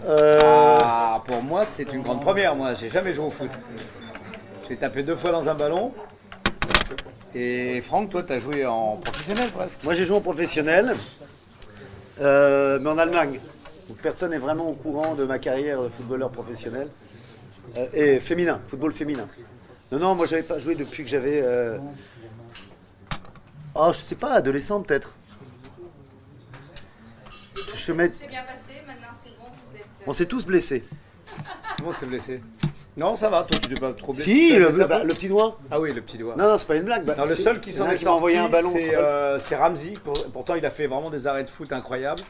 Ah, pour moi, c'est une grande première. Moi, j'ai jamais joué au foot. J'ai tapé 2 fois dans un ballon. Et Franck, toi, t'as joué en professionnel presque. Moi j'ai joué en professionnel, mais en Allemagne. Donc, personne n'est vraiment au courant de ma carrière de footballeur professionnel. Et féminin, football féminin. Non, moi j'avais pas joué depuis que j'avais... Oh, je sais pas, adolescent peut-être. Je mets... C'est bien passé, maintenant c'est bon, vous êtes... On s'est tous blessés. Tout le monde s'est blessé. Non, ça va, toi, tu t'es pas trop blessé. Si, T'as le blessé un peu petit doigt. Ah oui, le petit doigt. Non, c'est pas une blague. Non, le seul qui s'en est m'a sorti, envoyé un ballon. c'est Ramsey. Pourtant, il a fait vraiment des arrêts de foot incroyables.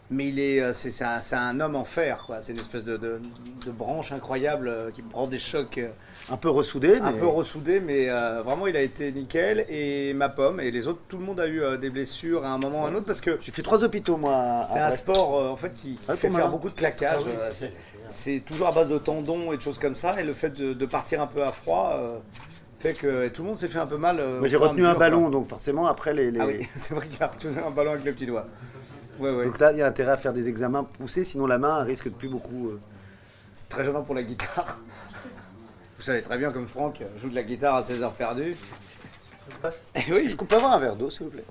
Mais c'est un homme en fer, quoi. C'est une espèce de branche incroyable qui prend des chocs Un peu ressoudé. un peu ressoudés, mais vraiment, il a été nickel. Et ma pomme, et les autres, tout le monde a eu des blessures à un moment ou à un autre, parce que J'ai fait 3 hôpitaux, moi. c'est un sport en fait qui Ouais, fait pour faire moi. beaucoup de claquages. C'est toujours à base de tendons et de choses comme ça. Et le fait de partir un peu à froid fait que tout le monde s'est fait un peu mal. Moi, j'ai retenu un ballon, donc forcément, après les... Ah oui, c'est vrai qu'il a retenu un ballon avec le petit doigt. Ouais, ouais. Donc là, il y a intérêt à faire des examens poussés, sinon la main elle risque de plus beaucoup... C'est très gênant pour la guitare. Vous savez très bien comme Franck joue de la guitare à 16 heures perdues. Eh oui. Est-ce qu'on peut avoir un verre d'eau, s'il vous plaît?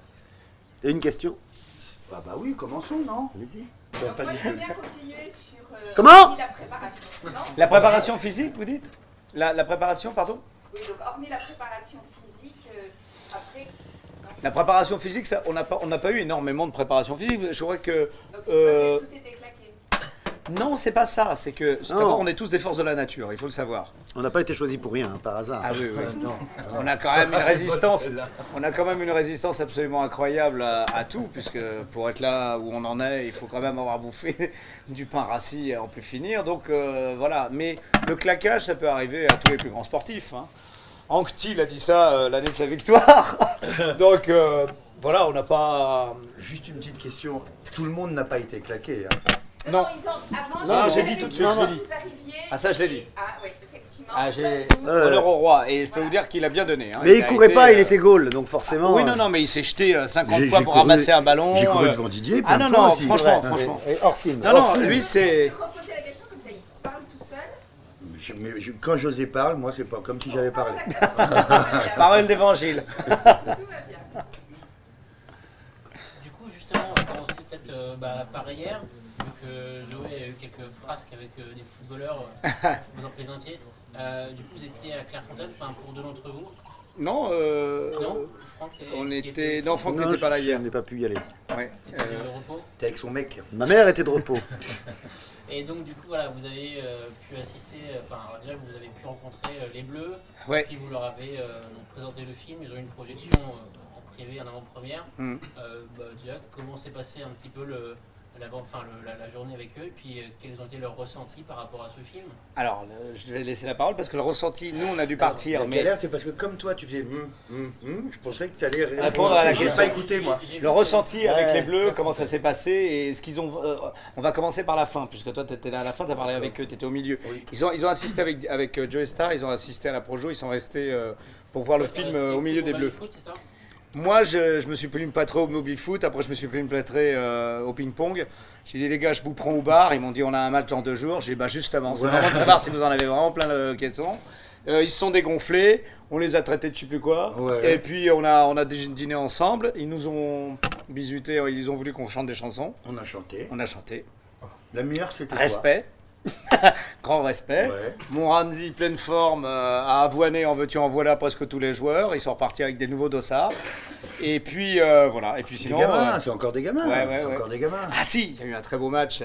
Et une question? Ah bah oui, commençons, non? Allez-y. Donc moi je veux bien continuer sur Comment hormis la préparation. Non La préparation physique, vous dites la préparation, pardon? Oui, donc hormis la préparation physique, après... non. La préparation physique, ça, on n'a pas eu énormément de préparation physique. Je crois que... Donc vous avez tous été claqués. Non, c'est pas ça. C'est que Non. d'abord, on est tous des forces de la nature, il faut le savoir. On n'a pas été choisi pour rien, hein, par hasard. Ah oui, oui. On a quand même une résistance. On a quand même une résistance absolument incroyable à tout, puisque pour être là où on en est, il faut quand même avoir bouffé du pain rassis à en plus finir. Donc voilà. Mais le claquage, ça peut arriver à tous les plus grands sportifs. Hein. Anctil a dit ça l'année de sa victoire. Donc voilà, on n'a pas. Juste une petite question. Tout le monde n'a pas été claqué. Hein. Non. Ils ont, avant, Non, j'ai j'ai dit tout de suite, quand je l'ai dit. vous arriviez, Ah, ça, je l'ai dit. Ah oui, effectivement. Ah, j'ai sauf vous. honneur au roi. Et je peux vous dire qu'il a bien donné. Hein. Mais il a courait été, pas, il était goal, donc forcément... Oui, non, mais il s'est jeté 50 J'ai fois pour couru- ramasser un ballon. J'ai couru devant Didier, Ah plein non, de fois non, aussi. franchement, Ouais, franchement. et hors film. Non, non, lui, c'est... Je vais reposer la question comme ça, il parle tout seul. Quand José parle, moi, c'est pas comme si j'avais parlé. D'accord, tout va bien. Parole d'évangile. Tout va bien. Du coup, justement, on va commencer peut-être par hier, vu que Joey a eu quelques frasques avec des footballeurs, vous en présentiez. Du coup, vous étiez à Clairefontaine, enfin pour deux d'entre vous. Non, Non Franck, on qui était... aussi Non, Franck Non, n'était pas là je hier. n'ai pas pu y aller. Ouais. était de repos. T'es avec son mec. Ma mère était de repos. Et donc, du coup, voilà, vous avez pu assister, enfin, déjà, vous avez pu rencontrer les Bleus, Ouais. puis vous leur avez donc présenté le film, ils ont eu une projection en privé, en avant-première. Mhm. Déjà, comment s'est passé un petit peu la journée avec eux, et puis quels ont été leurs ressentis par rapport à ce film? Alors, je vais laisser la parole parce que le ressenti, nous, on a dû partir. La Mais galère, c'est parce que comme toi, tu faisais je pensais que t'allais Répondre à la J'ai question. pas écouté, moi. J'ai vu le que- ressenti avec Ouais. les Bleus, comment ça s'est passé et ce qu'ils ont... on va commencer par la fin, puisque toi, tu étais là à la fin, tu as parlé avec eux, tu étais au milieu. Oui. Ils ont assisté avec Joe Star, ils ont assisté à la Projo, ils sont restés pour voir le Vous êtes film resté au milieu pour des Bleus. Baby-Foot, c'est ça? Moi, je me suis pris une plâtrée au mobile foot, après je me suis pris une plâtrée au ping-pong. J'ai dit, les gars, je vous prends au bar. Ils m'ont dit, on a un match dans 2 jours. J'ai dit, bah justement, c'est vraiment de savoir si vous en avez vraiment plein le caisson. Ils se sont dégonflés, on les a traités de je sais plus quoi. Ouais. Et puis on a dîné ensemble. Ils nous ont bisuté, ils ont voulu qu'on chante des chansons. On a chanté. On a chanté. La meilleure, c'était quoi? Respect. Grand respect. Ouais. Mon Ramsey, pleine forme, a avoiné en veux-tu en voilà presque tous les joueurs. Ils sont repartis avec des nouveaux dossards. Et puis voilà. Et puis Des sinon. gamins, c'est encore des gamins. ouais, c'est ouais. encore des gamins. Ah si, il y a eu un très beau match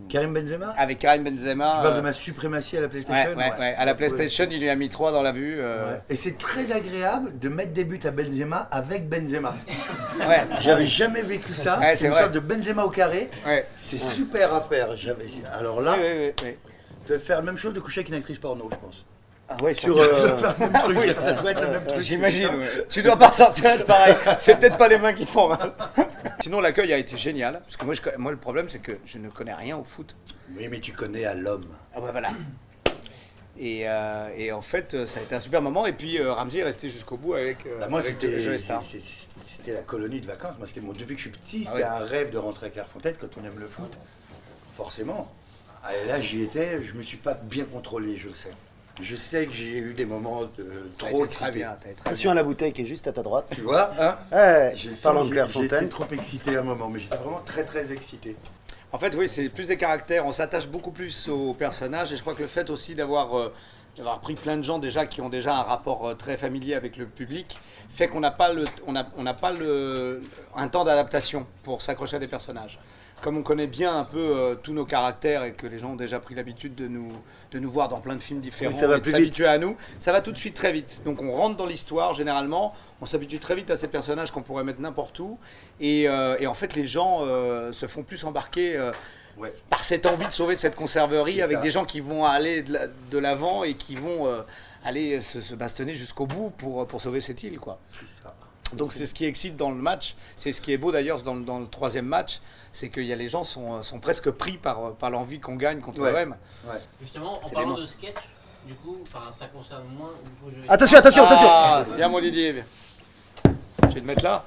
Karim Benzema. avec Karim Benzema. Tu parles de ma suprématie à la PlayStation. ouais. À la PlayStation, il lui a mis 3 dans la vue. Ouais. Et c'est très agréable de mettre des buts à Benzema avec Benzema. Ouais. J'avais jamais vécu ça. Ouais, c'est c'est une vrai. sorte de Benzema au carré. Ouais. C'est super à faire. Alors là, Oui. je vais faire la même chose de coucher avec une actrice porno, je pense. Ah ouais, Sur, Je vais faire le même truc, ça doit être le même truc. J'imagine, ouais. Tu dois pas ressortir être pareil. C'est peut-être pas les mains qui te font mal. Sinon, l'accueil a été génial. Parce que moi, le problème, c'est que je ne connais rien au foot. Oui, mais tu connais à l'homme. Ah ouais, voilà. Et en fait, ça a été un super moment. Et puis, Ramsey est resté jusqu'au bout avec, Bah, moi, avec c'était Joe Star. c'était la colonie de vacances. Moi, c'était depuis que je suis petit, Ah c'était ouais. un rêve de rentrer à Clairefontaine quand on aime le foot. Forcément. Ah, et là, j'y étais, je me suis pas bien contrôlé, je le sais. Je sais que j'ai eu des moments trop excités. Très bien, t'as été très Attention bien. à la bouteille qui est juste à ta droite. Tu vois, hein? Ouais, Je sens parlons que de J'ai été Clairefontaine. trop excité à un moment, mais j'étais vraiment très très excité. En fait, oui, c'est plus des caractères. On s'attache beaucoup plus aux personnages et je crois que le fait aussi d'avoir pris plein de gens déjà qui ont déjà un rapport très familier avec le public fait qu'on n'a pas un temps d'adaptation pour s'accrocher à des personnages. Comme on connaît bien un peu tous nos caractères et que les gens ont déjà pris l'habitude de nous voir dans plein de films différents Oui, ça va et de plus s'habituer à nous, ça va tout de suite très vite. Donc on rentre dans l'histoire généralement, on s'habitue très vite à ces personnages qu'on pourrait mettre n'importe où et en fait les gens se font plus embarquer Ouais. par cette envie de sauver cette conserverie C'est avec ça. des gens qui vont aller de l'avant et qui vont aller se bastonner jusqu'au bout pour sauver cette île, quoi. C'est ça. Donc c'est ce qui excite dans le match, c'est ce qui est beau d'ailleurs dans le troisième match, c'est que les gens sont presque pris par l'envie qu'on gagne contre Ouais. l'OM. Ouais. Justement, en C'est parlant les de sketch, du coup, ça concerne moins. Du coup, je vais- Attention, attention, attention. Ah, viens mon Didier, viens. Tu veux te mettre là?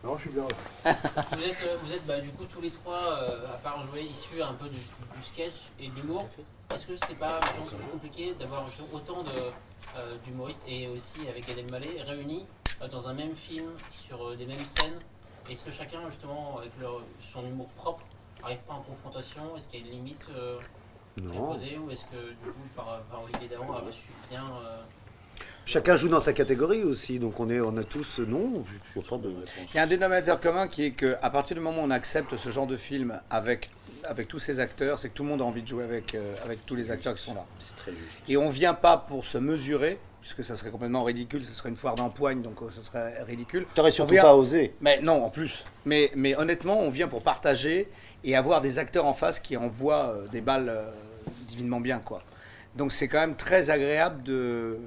Non, je suis bien. Vous êtes du coup tous les trois, à part jouer, issus un peu du sketch et de l'humour. Est-ce que c'est pas plus compliqué d'avoir autant d'humoristes et aussi avec Gad Elmaleh réunis dans un même film sur des mêmes scènes? Est-ce que chacun justement avec son humour propre n'arrive pas en confrontation? Est-ce qu'il y a une limite Non. imposée ou est-ce que du coup par Olivier Dahan a reçu bien Chacun joue dans sa catégorie aussi, donc on a tous non. Je vois pas de. Il y a un dénominateur commun qui est qu'à partir du moment où on accepte ce genre de film avec tous ces acteurs, c'est que tout le monde a envie de jouer avec tous les acteurs qui sont là. C'est très juste. Et on ne vient pas pour se mesurer, puisque ça serait complètement ridicule, ce serait une foire d'empoigne, donc ce serait ridicule. T'aurais On surtout vient- pas osé. Mais non, en plus. Mais honnêtement, on vient pour partager et avoir des acteurs en face qui envoient des balles divinement bien, quoi. Donc c'est quand même très agréable de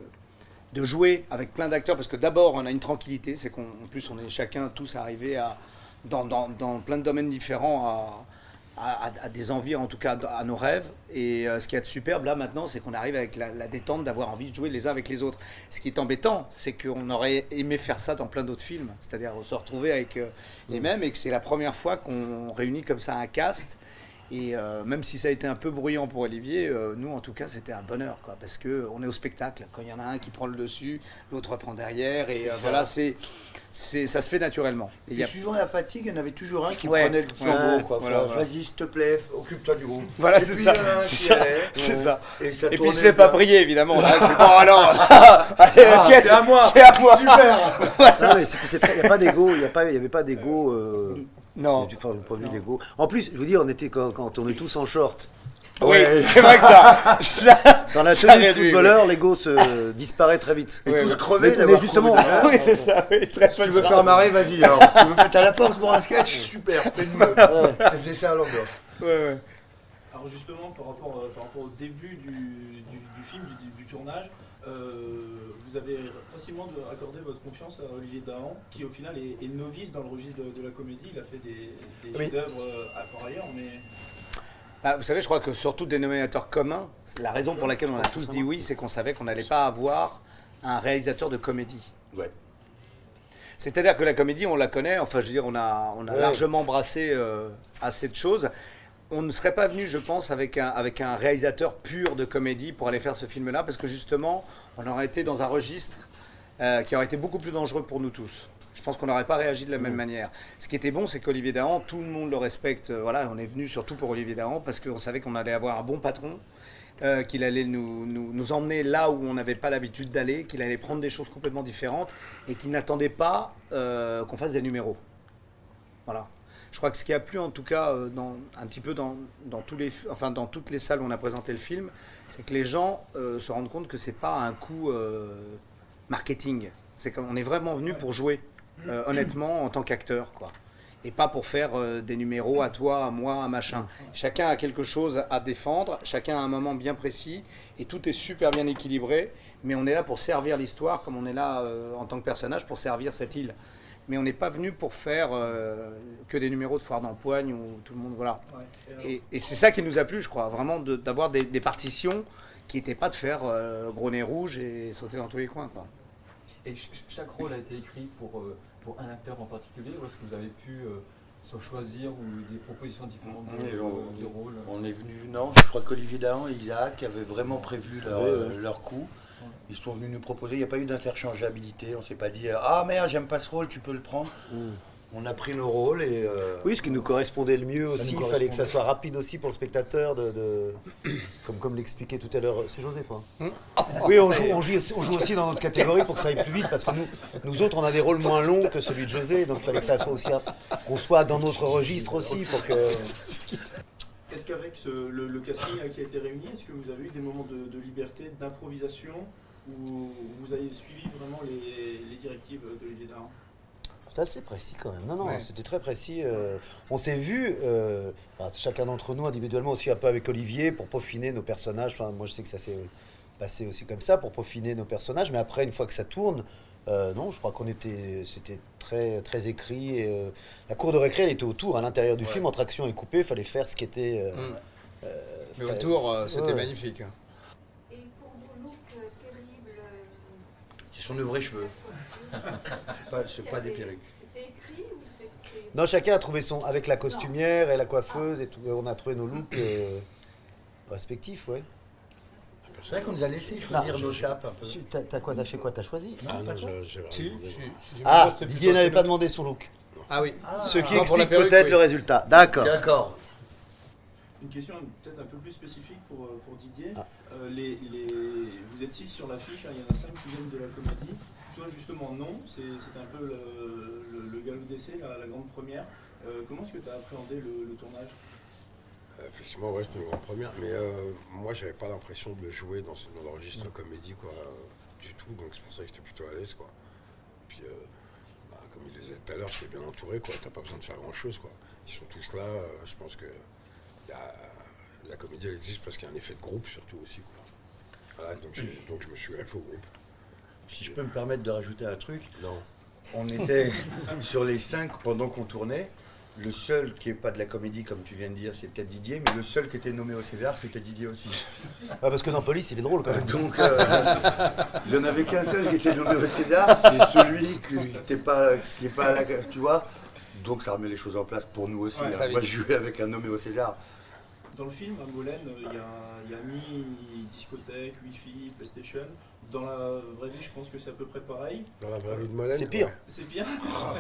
jouer avec plein d'acteurs, parce que d'abord, on a une tranquillité, c'est qu'en plus, on est chacun, tous arrivés dans plein de domaines différents à des envies, en tout cas à nos rêves. Et ce qui est de superbe là maintenant, c'est qu'on arrive avec la détente d'avoir envie de jouer les uns avec les autres. Ce qui est embêtant, c'est qu'on aurait aimé faire ça dans plein d'autres films, c'est-à-dire se retrouver avec les mêmes, et que c'est la première fois qu'on réunit comme ça un cast. Et même si ça a été un peu bruyant pour Olivier, nous en tout cas c'était un bonheur, quoi, parce qu'on est au spectacle. Quand il y en a un qui prend le dessus, l'autre reprend derrière, et voilà, ça se fait naturellement. Et il y Et a- suivant la fatigue, il y en avait toujours un qui Ouais, prenait le flambeau. ouais, Quoi. voilà, voilà. Vas-y, s'il te plaît, occupe-toi du groupe. Voilà, Et c'est puis, ça, il y en a un c'est qui ça, allait, c'est ça. Et, ça Et puis il tournait se fait pas bien. prier évidemment. Là, c'est bon alors. Allez, Ah, ok, c'est à moi. C'est à moi. Super. Non, mais il n'y a pas d'ego, il y avait pas d'ego. Non. Enfin, du point de vue d'ego. En plus, je vous dis, on était quand on est tous en short. Oui, Ouais. c'est vrai que ça. Dans la Ça tenue de réduit, footballeur, l'ego se disparaît très vite. Et Ouais, tous ouais. crevés Mais d'avoir justement, trouvé de- Oui, c'est ça. Oui, très Tu veux faire marrer, vas-y alors. Tu veux faire la force pour un sketch? Super, fais-nous. C'était ça à l'ambiance. Ouais, ouais. Alors justement, par rapport au début du film, du tournage, vous avez facilement accordé votre confiance à Olivier Dahan, qui au final est novice dans le registre de la comédie. Il a fait des Oui. chefs-d'œuvre par ailleurs, mais Bah, vous savez, je crois que surtout dénominateur commun, la raison pour laquelle on a tous dit oui, c'est qu'on savait qu'on n'allait pas avoir un réalisateur de comédie. Ouais. C'est-à-dire que la comédie, on la connaît, enfin je veux dire, on a Ouais. largement brassé assez de choses. On ne serait pas venu, je pense, avec un réalisateur pur de comédie pour aller faire ce film-là, parce que justement, on aurait été dans un registre qui aurait été beaucoup plus dangereux pour nous tous. Je pense qu'on n'aurait pas réagi de la même manière. Ce qui était bon, c'est qu'Olivier Dahan, tout le monde le respecte. Voilà, on est venu surtout pour Olivier Dahan, parce qu'on savait qu'on allait avoir un bon patron, qu'il allait nous emmener là où on n'avait pas l'habitude d'aller, qu'il allait prendre des choses complètement différentes, et qu'il n'attendait pas qu'on fasse des numéros. Voilà. Je crois que ce qui a plu en tout cas un petit peu dans toutes les salles où on a présenté le film, c'est que les gens se rendent compte que c'est pas un coup marketing. C'est qu'on est vraiment venu pour jouer, honnêtement, en tant qu'acteur, quoi. Et pas pour faire des numéros à toi, à moi, à machin. Chacun a quelque chose à défendre, chacun a un moment bien précis, et tout est super bien équilibré, mais on est là pour servir l'histoire, comme on est là en tant que personnage pour servir cette île. Mais on n'est pas venu pour faire que des numéros de foire d'empoigne où tout le monde... Voilà. ouais. Et c'est ça qui nous a plu, je crois, vraiment d'avoir des partitions qui n'étaient pas de faire gros nez rouge et sauter dans tous les coins, quoi. Et chaque rôle a été écrit pour un acteur en particulier, ou est-ce que vous avez pu sans choisir ou des propositions différentes de rôles? On est venu, non, je crois qu'Olivier Dahan et Isaac avaient vraiment prévu leur coup. Ils sont venus nous proposer, il n'y a pas eu d'interchangeabilité, on ne s'est pas dit ah merde, j'aime pas ce rôle, tu peux le prendre. On a pris nos rôles et. Oui, ce qui nous correspondait le mieux aussi, il fallait que ça soit rapide aussi pour le spectateur, comme l'expliquait tout à l'heure. C'est José, toi? Oui, on joue aussi dans notre catégorie pour que ça aille plus vite, parce que nous autres, on a des rôles moins longs que celui de José, donc il fallait que ça soit aussi qu'on soit dans notre registre aussi pour que. Est-ce qu'avec le casting qui a été réuni, est-ce que vous avez eu des moments de liberté, d'improvisation, où vous avez suivi vraiment les directives d'Olivier Dahan? C'était assez précis quand même. Non, c'était très précis. On s'est vu, chacun d'entre nous individuellement aussi un peu avec Olivier pour peaufiner nos personnages. Enfin, moi je sais que ça s'est passé aussi comme ça pour peaufiner nos personnages. Mais après, une fois que ça tourne, non, je crois c'était très, très écrit. Et, la cour de récré, elle était autour, à l'intérieur du film, entre action et coupé. Il fallait faire ce qui était. Mais autour, c'était magnifique. Et pour vos looks terribles, C'est son vrai cheveux. C'est pas des perruques. c'était écrit ou c'était... Non, chacun a trouvé son. Avec la costumière et la coiffeuse, et tout, on a trouvé nos looks respectifs, ouais. C'est vrai qu'on nous a laissé choisir nos sapes un peu. T'as fait quoi? T'as choisi? Didier n'avait pas demandé son look. Ah oui. Ce qui Non, pour la explique perruque, peut-être oui. le résultat. D'accord. D'accord. Une question peut-être un peu plus spécifique pour Didier. Vous êtes 6 sur l'affiche, il y en a 5 qui viennent de la comédie. Toi justement non, c'est un peu le galop d'essai, la grande première. Comment est-ce que tu as appréhendé le tournage? Effectivement, ouais, c'était une grande première, mais moi j'avais pas l'impression de jouer dans le registre comédie quoi, du tout, donc c'est pour ça que j'étais plutôt à l'aise quoi. Puis comme il le disait tout à l'heure, j'étais bien entouré quoi, t'as pas besoin de faire grand chose quoi. Ils sont tous là, je pense que la comédie elle existe parce qu'il y a un effet de groupe surtout aussi quoi. Voilà, donc je me suis greffé au groupe. Si je peux me permettre de rajouter un truc, Non. on était sur les 5 pendant qu'on tournait. Le seul qui n'est pas de la comédie, comme tu viens de dire, c'est peut-être Didier, mais le seul qui était nommé au César, c'était Didier aussi. Parce que dans Police, il est drôle quand même. Donc, il n'y en avait qu'un seul qui était nommé au César, c'est celui qui n'est pas à la... Tu vois? Donc ça remet les choses en place pour nous aussi. Ouais, Moi, je jouais avec un nommé au César. Dans le film, à Molène, il y a ni discothèque, Wi-Fi, PlayStation. Dans la vraie vie, je pense que c'est à peu près pareil. Dans la vraie vie de Molène. C'est pire. Ouais. C'est bien.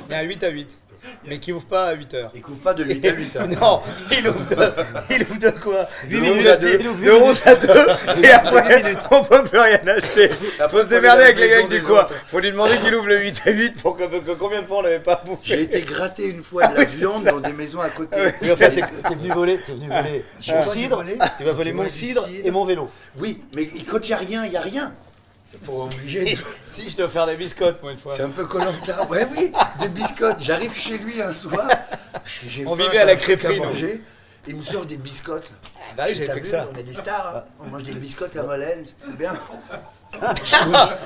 Il y a un 8 à 8, mais qui ouvre pas à 8 heures. Il couvre pas de 8 à 8. Hein. Non, il ouvre de quoi? 8 minutes à 2. De 11 à 2, et après, on peut plus rien acheter. Faut se démerder avec les gars du coin. Faut lui demander qu'il ouvre le 8 à 8 pour que combien de fois on l'avait pas bouffé. J'ai été gratter une fois de la viande dans des maisons à côté. Oui, en fait, t'es venu voler mon cidre, volé tu vas voler mon cidre et mon vélo. Oui, mais quand il n'y a rien. Pour obliger de... Si, je t'ai offert des biscottes pour une fois. C'est un peu Koh-Lanta. Ouais, oui, des biscottes. J'arrive chez lui un soir. On vivait à la crêperie, nous. Il me sort des biscottes. Bah oui, j'ai T'as fait que vu, ça. on est des stars. Hein. On mange des biscottes à Molène, c'est bien.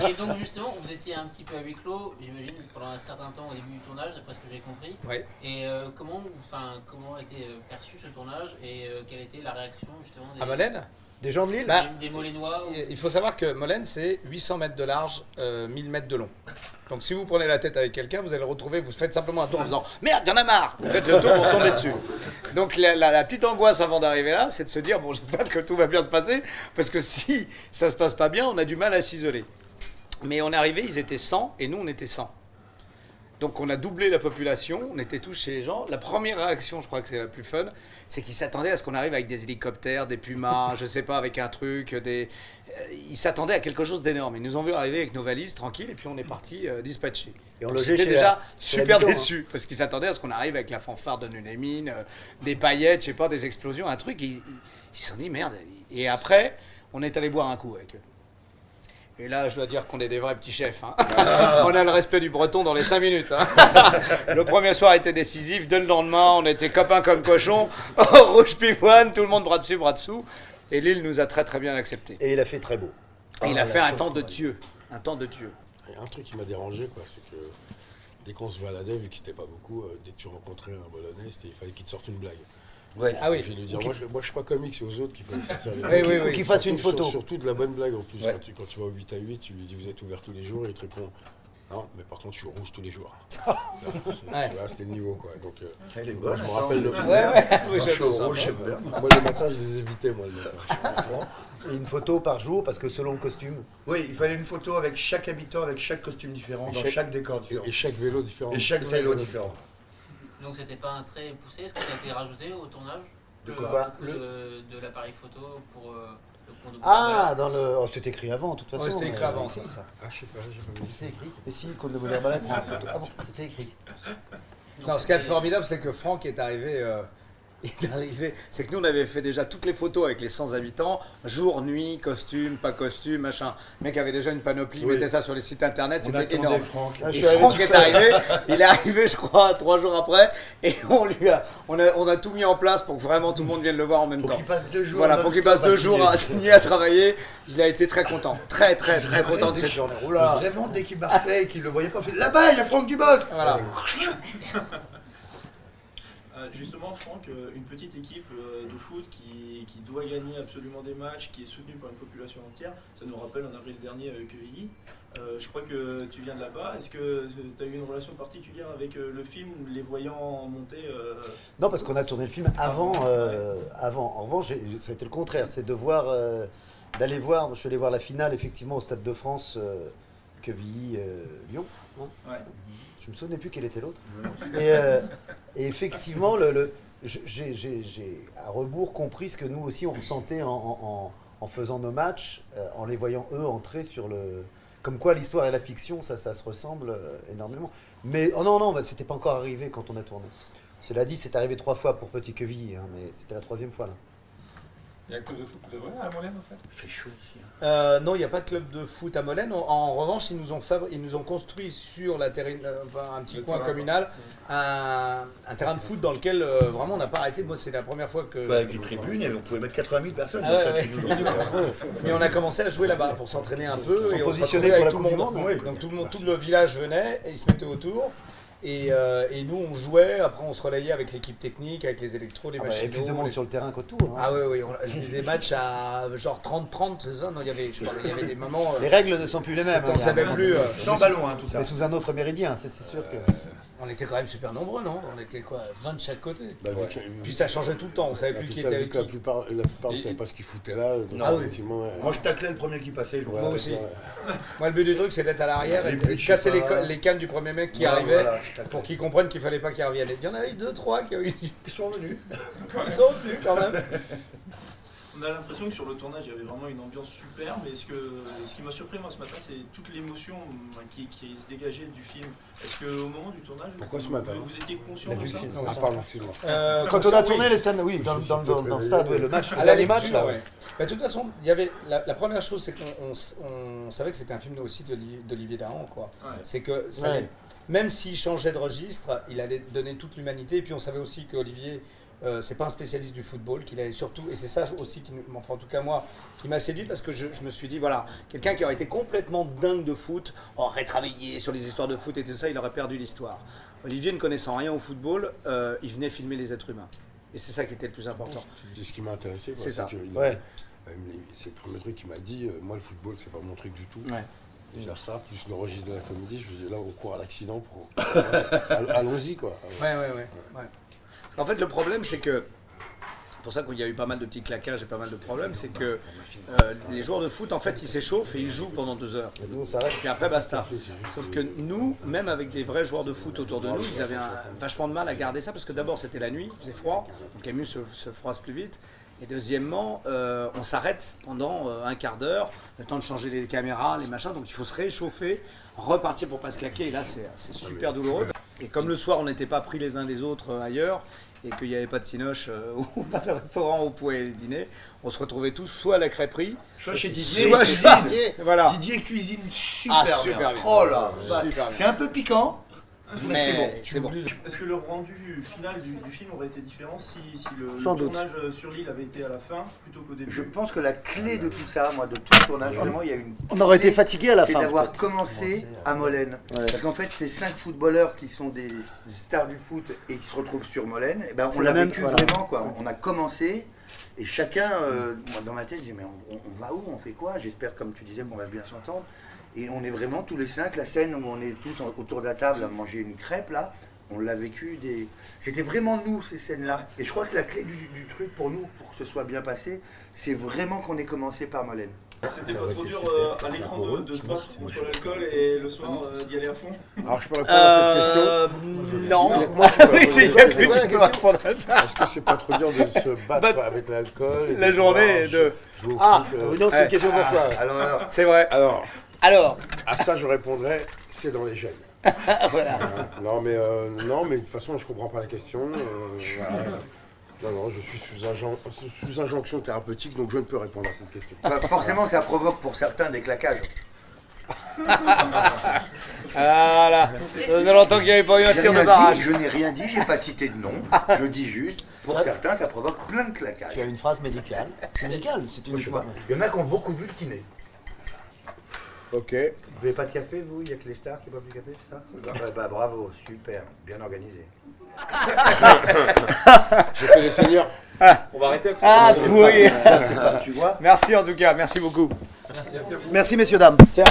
Et donc justement, vous étiez un petit peu à huis clos, j'imagine, pendant un certain temps au début du tournage, d'après ce que j'ai compris. Ouais. Et comment a été perçu ce tournage et quelle était la réaction justement À Molène, Des gens de Lille? bah, des Molénois ou... il faut savoir que Molène, c'est 800 mètres de large, 1000 mètres de long. Donc si vous prenez la tête avec quelqu'un, vous allez le retrouver, vous faites simplement un tour en disant « Merde, il y en a marre !» Vous faites le tour pour tomber dessus. Donc la petite angoisse avant d'arriver là, c'est de se dire « Bon, j'espère que tout va bien se passer, parce que si ça se passe pas bien, on a du mal à s'isoler. » Mais on est arrivé, ils étaient 100, et nous, on était 100. Donc on a doublé la population, on était tous chez les gens. La première réaction, je crois que c'est la plus fun, c'est qu'ils s'attendaient à ce qu'on arrive avec des hélicoptères, des pumas, je sais pas, avec un truc, ils s'attendaient à quelque chose d'énorme. Ils nous ont vu arriver avec nos valises, tranquilles, et puis on est parti dispatcher. Et on Donc, logeait j'étais chez déjà chez super l'habitant, déçu, parce qu'ils s'attendaient à ce qu'on arrive avec la fanfare de Nunémine, des paillettes, je sais pas, des explosions, un truc. Ils se sont dit merde. Et après, on est allé boire un coup avec eux. Et là, je dois dire qu'on est des vrais petits chefs. Hein. On a le respect du breton dans les 5 minutes. Hein. Le premier soir était décisif. Dès le lendemain, on était copains comme cochons. Rouge pivoine, tout le monde bras dessus, bras dessous. Et Lille nous a très très bien acceptés. Et il a fait très beau. Et il a fait un temps de Dieu. Un temps de Dieu. Il y a un truc qui m'a dérangé, quoi, c'est que dès qu'on se baladait, vu que c'était pas beaucoup, dès que tu rencontrais un Bolonais, il fallait qu'il te sorte une blague. Ouais. Ah oui. Je vais lui dire, moi je suis pas comique, c'est aux autres qu'il faut sortir les Oui, blagues. oui, oui. Qu'il fasse une photo. Surtout de la bonne blague en plus. Ouais. Quand tu vas au 8 à 8, tu lui dis vous êtes ouvert tous les jours et il te répond Non, mais par contre, je suis rouge tous les jours. Ouais. C'était le niveau, quoi. Donc, Elle est moi, bonne. je me rappelle le Ouais, ouais, oui, je suis j'adore ça. rouge, je sais pas. Moi, le matin, je les évitais, moi, le matin. Et une photo par jour, parce que selon le costume. Oui, il fallait une photo avec chaque habitant, avec chaque costume différent, dans chaque décor différent. Et chaque vélo différent. Et chaque vélo différent. Donc c'était pas un trait poussé, est-ce que ça a été rajouté au tournage De quoi de l'appareil photo pour le compte de Ah, dans le. Oh, c'était écrit avant, de toute façon. Ouais, c'était écrit avant, ça. Ah, je sais pas, j'ai pas vu. C'est écrit. Et si, le compte de Boulevard prend une photo. Ah bon, c'est écrit. Non, ce qui est formidable, c'est que Franck est arrivé. C'est que nous on avait fait déjà toutes les photos avec les 100 habitants, jour, nuit, costume, pas costume, machin. Le mec avait déjà une panoplie, Oui. mettait ça sur les sites internet, On c'était attendait énorme. Franck. Ah, je Et suis Franck arrivé est tout seul. arrivé, il est arrivé je crois 3 jours après, et on a tout mis en place pour que vraiment tout le monde vienne le voir en même Pour temps. qu'il passe 2 jours. Voilà, pour qu'il passe non-stop 2 jours à signer, à travailler, il a été très content, très content de cette journée. Oula. Vraiment, dès qu'il marchait et qu'il le voyait pas, il fait là-bas, il y a Franck Dubos. Voilà. Justement, Franck, une petite équipe de foot qui doit gagner absolument des matchs, qui est soutenue par une population entière, ça nous rappelle en avril dernier avec EI. Je crois que tu viens de là-bas. Est-ce que tu as eu une relation particulière avec le film, les voyant monter Non, parce qu'on a tourné le film avant. En revanche, ça a été le contraire. C'est de voir, d'aller voir. Je suis allé voir la finale, effectivement, au Stade de France, Quevilly-Lyon. Ouais. Je me souvenais plus quel était l'autre. Et effectivement, j'ai à rebours compris ce que nous aussi on ressentait en faisant nos matchs, en les voyant eux entrer sur le. Comme quoi l'histoire et la fiction, ça se ressemble énormément. Mais oh non, bah, c'était pas encore arrivé quand on a tourné. Cela dit, c'est arrivé 3 fois pour Petit Quevilly, hein, mais c'était la 3e fois là. Il y a un club de foot de vrai à Molène en fait. Il fait chaud ici. Hein. Non, il n'y a pas de club de foot à Molène. En revanche, ils nous ont construit sur un petit coin communal un terrain de foot dans lequel vraiment on n'a pas arrêté. Moi, c'est la première fois que. Avec des tribunes, on pouvait mettre 80 000 personnes. Ah ouais, mais on a commencé à jouer là-bas pour s'entraîner un peu Sont et on se positionnés retrouvait pour avec la tout le Coupe du monde. Monde, oui. Donc tout le village venait et ils se mettaient autour. Et nous, on jouait, après on se relayait avec l'équipe technique, avec les électros, les Ah bah, machines. il y a plus de monde sur le terrain qu'autour. Hein, Ah oui, on a des matchs à genre 30-30, c'est ça? Non, il y avait des moments. Les règles ne sont plus les mêmes. On ne savait plus. Sans ballon, hein, tout ça. Mais sous un autre méridien, c'est sûr que. On était quand même super nombreux, non? On était quoi? 20 de chaque côté. Bah, Puis ça changeait tout le temps, on savait plus qui était avec La qui. plupart ne savaient pas ce qu'ils foutaient là. Donc, Ah oui. effectivement, ouais. Moi, je taclais le premier qui passait. Je Ouais, Moi ouais, aussi. ouais. Moi, le but du truc, c'est d'être à l'arrière et Les buts, de je casser sais pas. les cannes du premier mec qui Ouais, arrivait voilà, je taclais. pour qu'ils comprennent qu'il fallait pas qu'ils reviennent. Et il y en a eu 2-3 qui ont eu. Ils sont venus. Ils sont venus quand même. On a l'impression que sur le tournage, il y avait vraiment une ambiance super, mais ce qui m'a surpris moi ce matin, c'est toute l'émotion qui se dégageait du film. Est-ce qu'au moment du tournage, Pourquoi ce matin vous étiez conscient de ça? Ah, pardon, excuse-moi. Quand on a tourné les scènes, oui, dans le stade, ouais, le match, À le la dernier match, lecture, là. ouais. Bah, de toute façon, il y avait la première chose, c'est qu'on savait que c'était un film aussi d'Olivier Dahan, quoi. Ouais. C'est que ça Ouais. allait- même s'il changeait de registre, il allait donner toute l'humanité. Et puis on savait aussi qu'Olivier, c'est pas un spécialiste du football, qu'il allait surtout, et c'est ça aussi qui, enfin en tout cas moi, qui m'a séduit parce que je me suis dit voilà, quelqu'un qui aurait été complètement dingue de foot, aurait travaillé sur les histoires de foot et tout ça, il aurait perdu l'histoire. Olivier, ne connaissant rien au football, il venait filmer les êtres humains. Et c'est ça qui était le plus important. C'est ce qui m'a intéressé. C'est ça. Ouais. C'est le premier truc qu'il m'a dit. Moi, le football, c'est pas mon truc du tout. Ouais. Déjà ça, plus le registre de la comédie, je me disais là, on court à l'accident pour. Allons-y, quoi. Ouais. Parce qu'en fait, le problème, c'est que. C'est pour ça qu'il y a eu pas mal de petits claquages et pas mal de problèmes, c'est que les joueurs de foot, en fait, ils s'échauffent et ils jouent pendant 2 heures. Et nous, on s'arrête. Puis après, basta. Sauf que nous, même avec des vrais joueurs de foot autour de nous, ils avaient vachement de mal à garder ça parce que d'abord, c'était la nuit, il faisait froid, donc les muscles se froissent plus vite. Et deuxièmement, on s'arrête pendant un quart d'heure, le temps de changer les caméras, les machins, donc il faut se réchauffer, repartir pour pas se claquer, et là, c'est super douloureux. Et comme le soir, on n'était pas pris les uns des autres ailleurs, et qu'il n'y avait pas de cinoche ou pas de restaurant où on pouvait dîner, on se retrouvait tous soit à la crêperie, Soit chez Didier. soit Didier, chez... Voilà. Didier cuisine super Super bien. bien. Oh là, Super bien. c'est un peu piquant, mais Mais c'est bon. Est-ce que le rendu final du film aurait été différent si le Sans doute. tournage sur l'île avait été à la fin plutôt qu'au début? je pense que la clé de tout ça, moi, de tout le tournage, vraiment, il y a une. On aurait été clé, fatigué à la c'est fin. d'avoir peut-être. commencé à Molène. Ouais. Parce qu'en fait, ces 5 footballeurs qui sont des stars du foot et qui se retrouvent sur Molène, eh ben, C'est on la l'a même- vécu voilà. vraiment, quoi. On a commencé et chacun, moi, dans ma tête, je dis mais on va où, on fait quoi? J'espère, comme tu disais, qu'on va bien s'entendre. Et on est vraiment tous les 5, la scène où on est tous autour de la table à manger une crêpe là, on l'a vécu C'était vraiment nous ces scènes-là. Et je crois que la clé du truc pour nous, pour que ce soit bien passé, c'est vraiment qu'on ait commencé par Molène. C'était pas trop dur à l'écran de se battre contre l'alcool et le soir d'y aller à fond? Alors je peux répondre à cette question? Non. Moi, je peux Oui, c'est répondre. Yann qui peut répondre à ça. Est-ce que c'est pas trop dur de se battre avec l'alcool et La de journée pouvoir de... jouer au Ah, foot, non, c'est une question pour toi. Alors, C'est vrai. Alors, à ça je répondrais, c'est dans les gènes. voilà. Non mais de toute façon je comprends pas la question. Voilà. Non, je suis sous injonction thérapeutique, donc je ne peux répondre à cette question. forcément, ça provoque pour certains des claquages. Voilà. On entend qu'il n'y avait pas eu un tir de barrage. Je n'ai rien dit, j'ai pas cité de nom. Je dis juste, pour certains, ça provoque plein de claquages. Tu as une phrase médicale. Médicale, c'est une Je sais pas. Il y en a qui ont beaucoup vu le kiné. Ok. Vous n'avez pas de café, vous? Il n'y a que les stars qui boivent du café, c'est ça? Ouais, bah, bravo, super, bien organisé. J'ai fait les seigneurs. On va arrêter avec Ah, oui. Ça, c'est pas, tu vois? Merci en tout cas, merci beaucoup. Merci, messieurs, dames. Tiens.